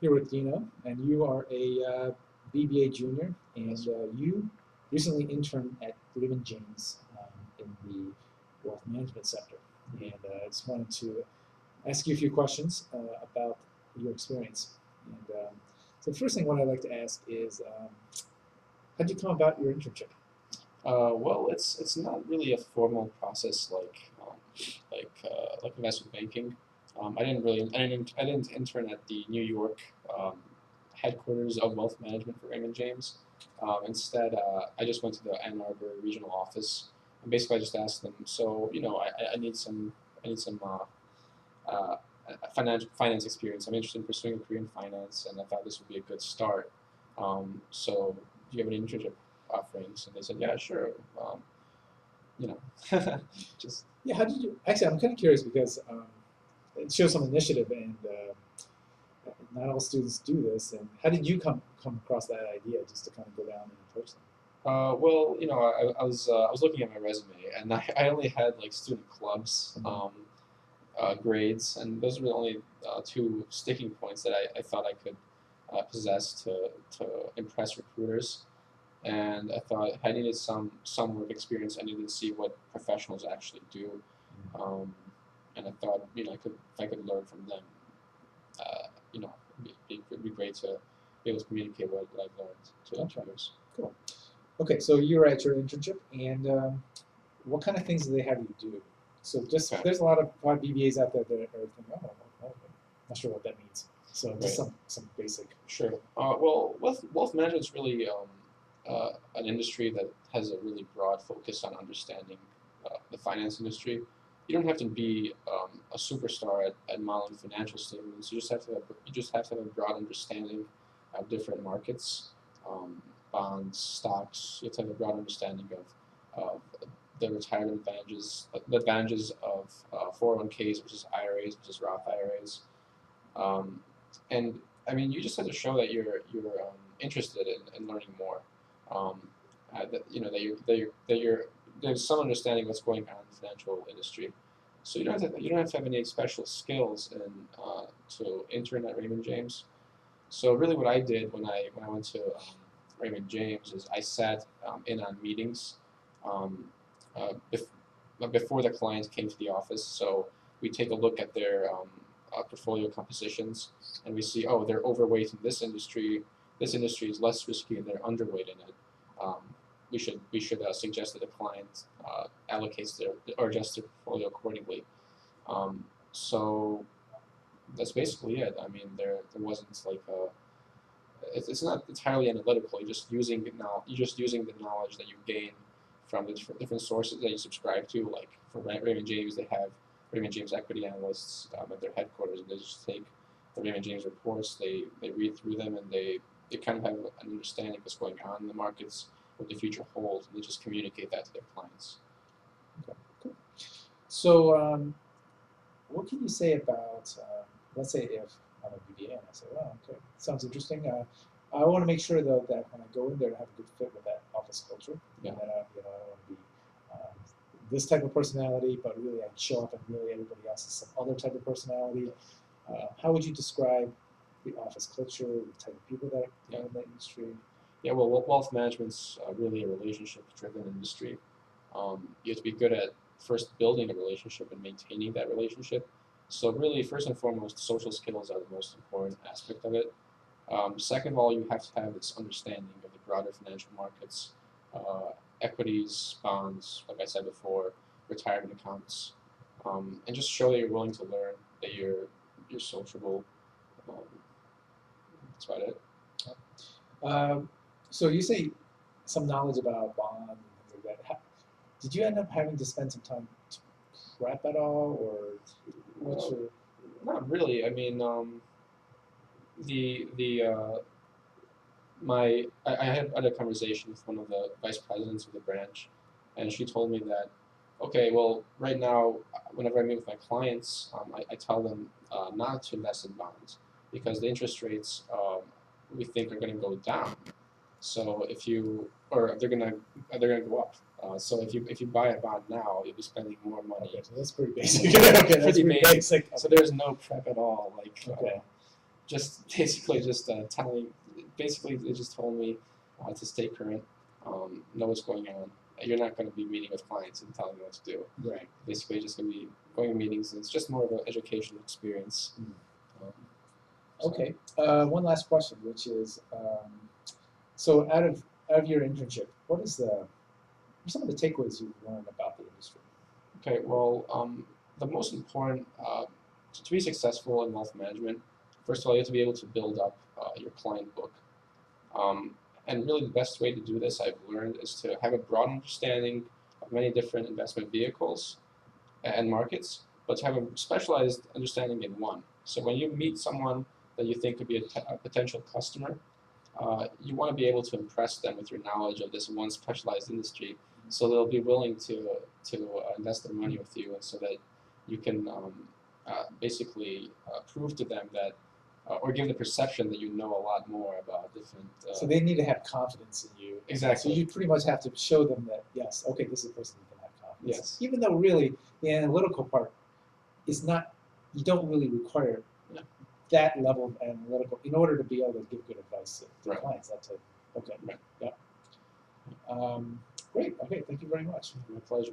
here with Dino, and you are a BBA junior, and you recently interned at Raymond James in the wealth management sector. And I just wanted to ask you a few questions about your experience. And so the first thing what I'd like to ask is, how did you come about your internship? Well, it's not really a formal process like investment banking. I didn't intern at the New York headquarters of wealth management for Raymond James. Instead, I just went to the Ann Arbor regional office, and basically I just asked them, so I need some uh, finance experience. I'm interested in pursuing a career in finance, and I thought this would be a good start. So do you have any internship offerings? And they said, yeah, sure. You know, just Yeah, how did you? Actually, I'm kind of curious because it shows some initiative, and not all students do this. And how did you come across that idea just to kind of go down and approach them? well, I was looking at my resume, and I only had like student clubs, grades, and those were the only two sticking points that I thought I could possess to impress recruiters. And I thought I needed some work experience. I needed to see what professionals actually do, um, and I thought if I could learn from them, it'd be great to be able to communicate what I've learned to Okay, interviewers. cool. Okay, so you're at your internship, and what kind of things do they have you do? So just Okay, there's a lot of BBAs out there that are thinking, oh, okay, not sure what that means. So just right, some basic. sure. Well, wealth management is really an industry that has a really broad focus on understanding the finance industry. You don't have to be a superstar at modeling financial statements. You just have to have a broad understanding of different markets, um, bonds, stocks. You have to have a broad understanding of the retirement advantages, the advantages of 401ks versus IRAs versus Roth IRAs. Um, and I mean, you just have to show that you're interested in learning more. Um, that you're there's some understanding of what's going on in the financial industry. So you don't have to have any special skills to intern at Raymond James. So really, what I did when I went to Raymond James is I sat in on meetings um, before the clients came to the office. So we take a look at their portfolio compositions, and we see, oh, they're overweight in this industry. This industry is less risky, and they're underweight in it. Um, we should suggest that the client allocates their or adjusts their portfolio accordingly. So that's basically it. I mean, there wasn't like it's not entirely analytical. You're just using the knowledge that you gain from the different sources that you subscribe to. Like for Raymond James, they have Raymond James equity analysts at their headquarters, and they just take the Raymond James reports. They read through them, and they kind of have an understanding of what's going on in the markets, what the future holds, and they just communicate that to their clients. Okay, cool. So what can you say about, let's say if I'm a BBA and I say, well, okay, sounds interesting. I want to make sure though that when I go in there, I have a good fit with that office culture, Yeah. and that I don't want to be this type of personality, but really I show up and really everybody else is some other type of personality. How would you describe the office culture, the type of people that Yeah. are in the industry? Yeah, well, wealth management's really a relationship-driven industry. You have to be good at first building a relationship and maintaining that relationship. So really, first and foremost, social skills are the most important aspect of it. Second of all, you have to have this understanding of the broader financial markets, uh, equities, bonds, like I said before, retirement accounts, and just show that you're willing to learn, that you're sociable. Um, that's about it. Um, so you say some knowledge about bond and things like that. Did you end up having to spend some time to prep at all, or what's Well, your? not really. I mean, the my I had a conversation with one of the vice presidents of the branch, and she told me that, okay, well, right now, whenever I meet with my clients, I tell them not to invest in bonds because the interest rates we think are going to go down. So if you or they're gonna go up. So if you buy a bond now, you'll be spending more money. Okay, so that's pretty basic. Okay, that's Pretty pretty basic. basic. So Okay. there's no prep at all. Like Okay. just basically just telling. Basically, they just told me to stay current, know what's going on. You're not going to be meeting with clients and telling them what to do. Right. Basically, just going to be going to meetings, and it's just more of an educational experience. So- Okay. One last question, which is, so out of your internship, what are some of the takeaways you've learned about the industry? Okay, well, the most important to be successful in wealth management, first of all, you have to be able to build up your client book. And really, the best way to do this, I've learned, is to have a broad understanding of many different investment vehicles and markets, but to have a specialized understanding in one. So when you meet someone that you think could be a potential customer, you want to be able to impress them with your knowledge of this one specialized industry, so they'll be willing to invest their money with you, and so that you can basically prove to them that, or give the perception that you know a lot more about different. So they need to have confidence in you. Exactly. So you pretty much have to show them that, yes, okay, this is a person you can have confidence. Yes. Even though really the analytical part is not, you don't really require that level of analytical in order to be able to give good advice to Right. clients. That's it. Okay. Right. Yeah. Great. Okay. Thank you very much. My pleasure.